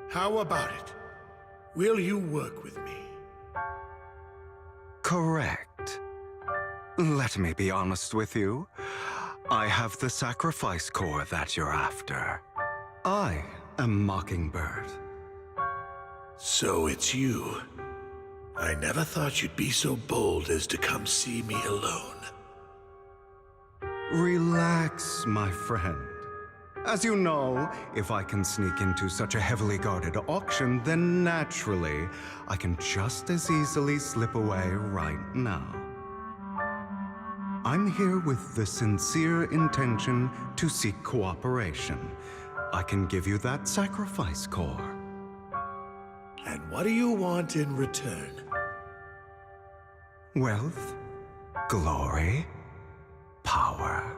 How about it? Will you work with me? Correct. Let me be honest with you. I have the sacrifice core that you're after. I am Mockingbird. So it's you. I never thought you'd be so bold as to come see me alone. Relax, my friend. As you know, if I can sneak into such a heavily guarded auction, then naturally, I can just as easily slip away right now. I'm here with the sincere intention to seek cooperation. I can give you that sacrifice core. And what do you want in return? Wealth, glory, power.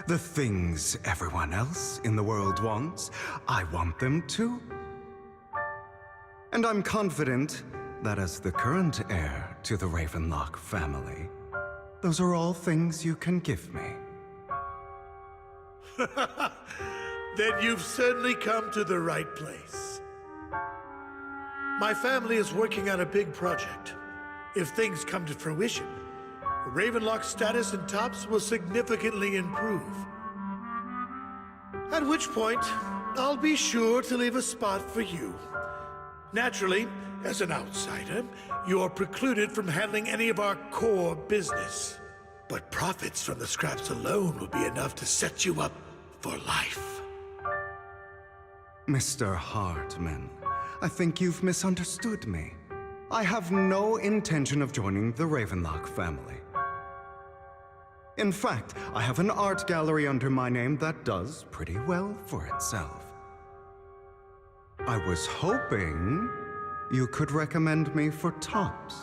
The things everyone else in the world wants, I want them too. And I'm confident that as the current heir to the Ravenlock family, those are all things you can give me. Then you've certainly come to the right place. My family is working on a big project. If things come to fruition, Ravenlock's status in Tops will significantly improve. At which point, I'll be sure to leave a spot for you. Naturally, as an outsider, you're precluded from handling any of our core business. But profits from the scraps alone will be enough to set you up for life. Mr. Hartman, I think you've misunderstood me. I have no intention of joining the Ravenlock family. In fact, I have an art gallery under my name that does pretty well for itself. I was hoping you could recommend me for Tops.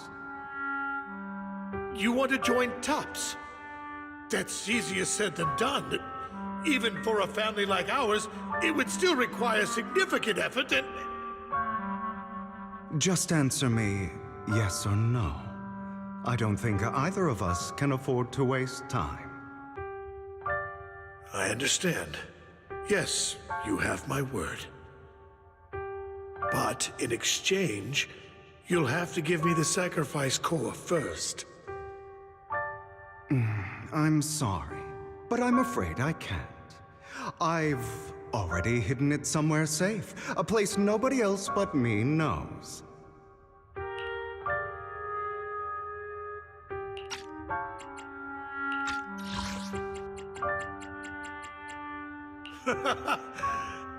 You want to join Tops? That's easier said than done. Even for a family like ours, it would still require significant effort and... Just answer me yes or no. I don't think either of us can afford to waste time. I understand. Yes, you have my word. But in exchange, you'll have to give me the sacrifice core first. I'm sorry, but I'm afraid I can't. I've already hidden it somewhere safe, a place nobody else but me knows.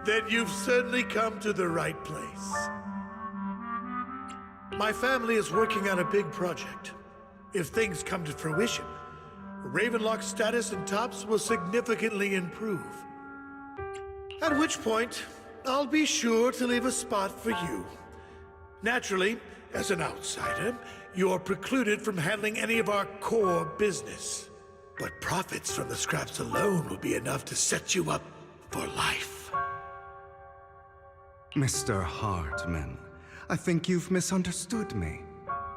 Then you've certainly come to the right place. My family is working on a big project. If things come to fruition, Ravenlock's status in Tops will significantly improve. At which point, I'll be sure to leave a spot for you. Naturally, as an outsider, you're precluded from handling any of our core business. But profits from the scraps alone will be enough to set you up for life. Mr. Hartman, I think you've misunderstood me.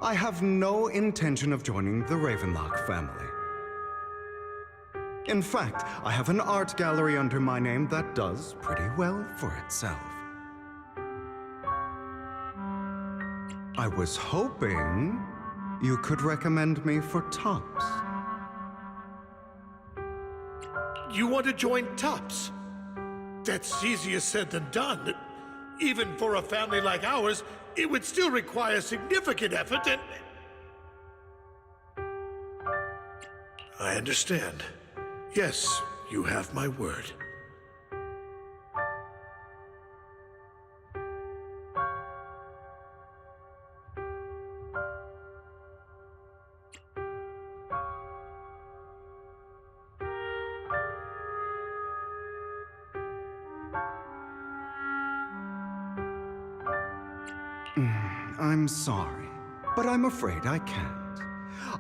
I have no intention of joining the Ravenlock family. In fact, I have an art gallery under my name that does pretty well for itself. I was hoping you could recommend me for Tops. You want to join Tops? That's easier said than done. Even for a family like ours, it would still require significant effort and... I understand. Yes, you have my word. I'm sorry, but I'm afraid I can't.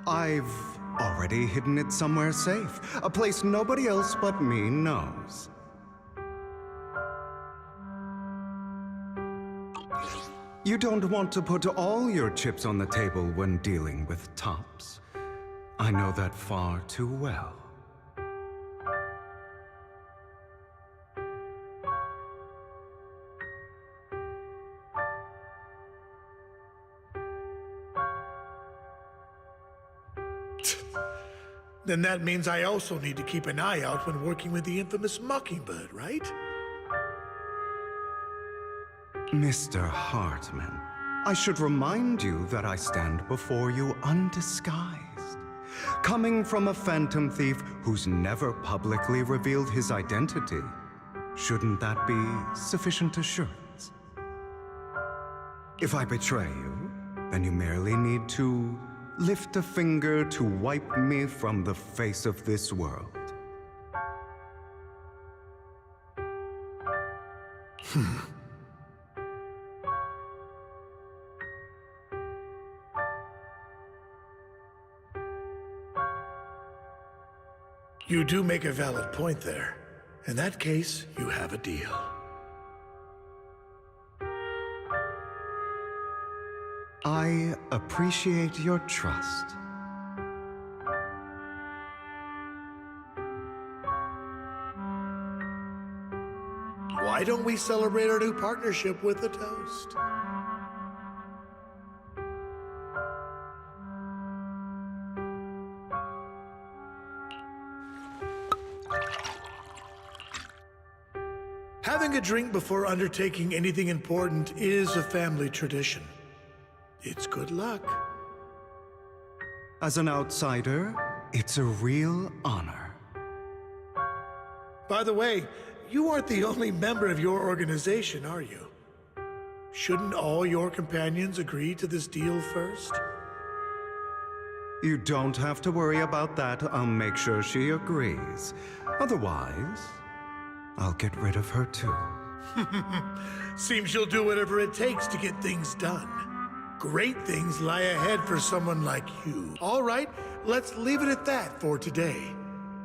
I've already hidden it somewhere safe, a place nobody else but me knows. You don't want to put all your chips on the table when dealing with Tops. I know that far too well. Then that means I also need to keep an eye out when working with the infamous Mockingbird, right? Mr. Hartman, I should remind you that I stand before you undisguised. Coming from a phantom thief who's never publicly revealed his identity, shouldn't that be sufficient assurance? If I betray you, then you merely need to lift a finger to wipe me from the face of this world. You do make a valid point there. In that case, you have a deal. I appreciate your trust. Why don't we celebrate our new partnership with a toast? Having a drink before undertaking anything important is a family tradition. It's good luck. As an outsider, it's a real honor. By the way, you aren't the only member of your organization, are you? Shouldn't all your companions agree to this deal first? You don't have to worry about that. I'll make sure she agrees. Otherwise, I'll get rid of her too. Seems you'll do whatever it takes to get things done. Great things lie ahead for someone like you. All right, let's leave it at that for today.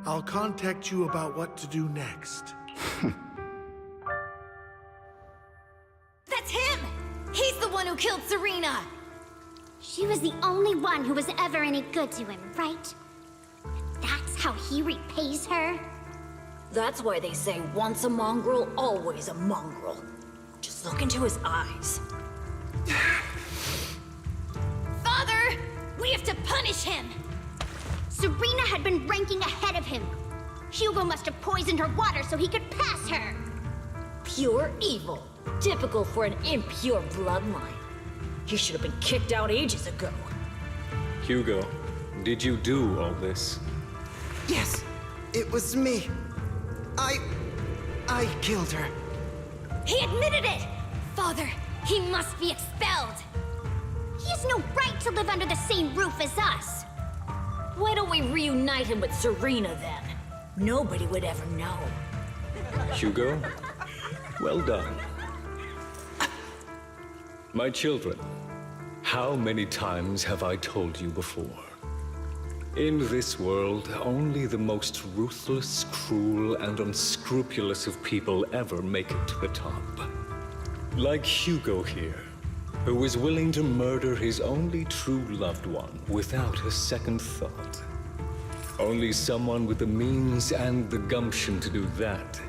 I'll contact you about what to do next. That's him! He's the one who killed Serena! She was the only one who was ever any good to him, right? That's how he repays her? That's why they say once a mongrel, always a mongrel. Just look into his eyes. Father! We have to punish him! Serena had been ranking ahead of him. Hugo must have poisoned her water so he could pass her. Pure evil. Typical for an impure bloodline. He should have been kicked out ages ago. Hugo, did you do all this? Yes, it was me. I killed her. He admitted it! Father, he must be expelled! He has no right to live under the same roof as us. Why don't we reunite him with Serena then? Nobody would ever know. Hugo, well done. My children, how many times have I told you before? In this world, only the most ruthless, cruel, and unscrupulous of people ever make it to the top. Like Hugo here, who was willing to murder his only true loved one without a second thought. Only someone with the means and the gumption to do that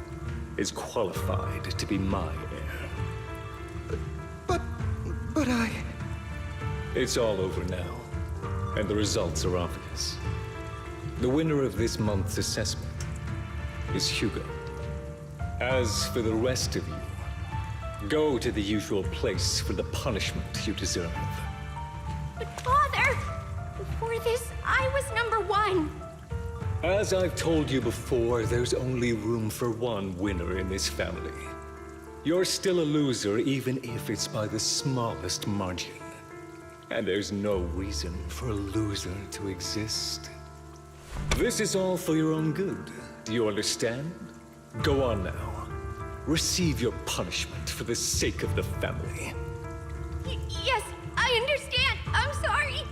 is qualified to be my heir. But I... It's all over now, and the results are obvious. The winner of this month's assessment is Hugo. As for the rest of you, go to the usual place for the punishment you deserve. But Father, before this, I was #1. As I've told you before, there's only room for one winner in this family. You're still a loser, even if it's by the smallest margin. And there's no reason for a loser to exist. This is all for your own good. Do you understand? Go on now. Receive your punishment for the sake of the family. Yes, I understand. I'm sorry.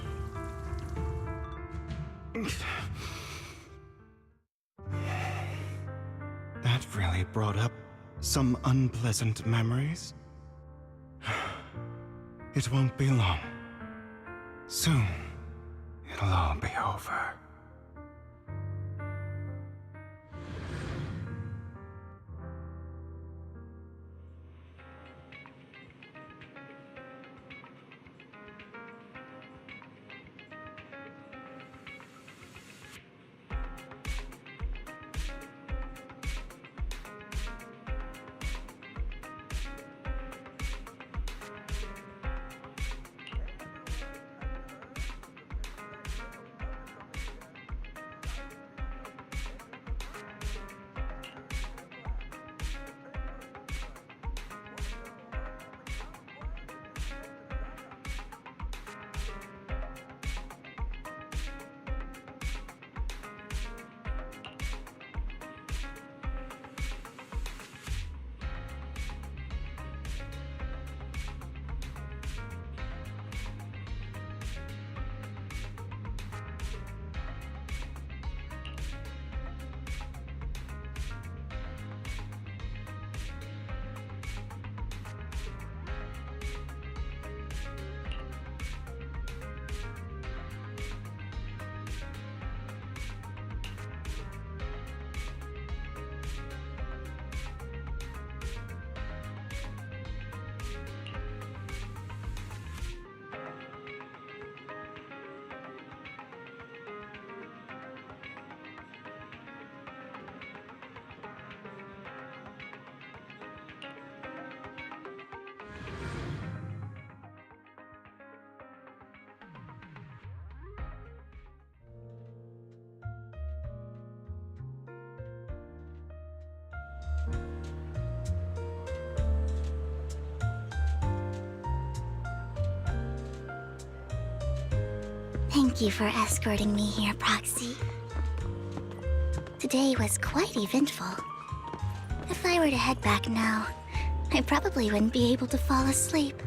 That really brought up some unpleasant memories. It won't be long. Soon, it'll all be over. Thank you for escorting me here, Proxy. Today was quite eventful. If I were to head back now, I probably wouldn't be able to fall asleep.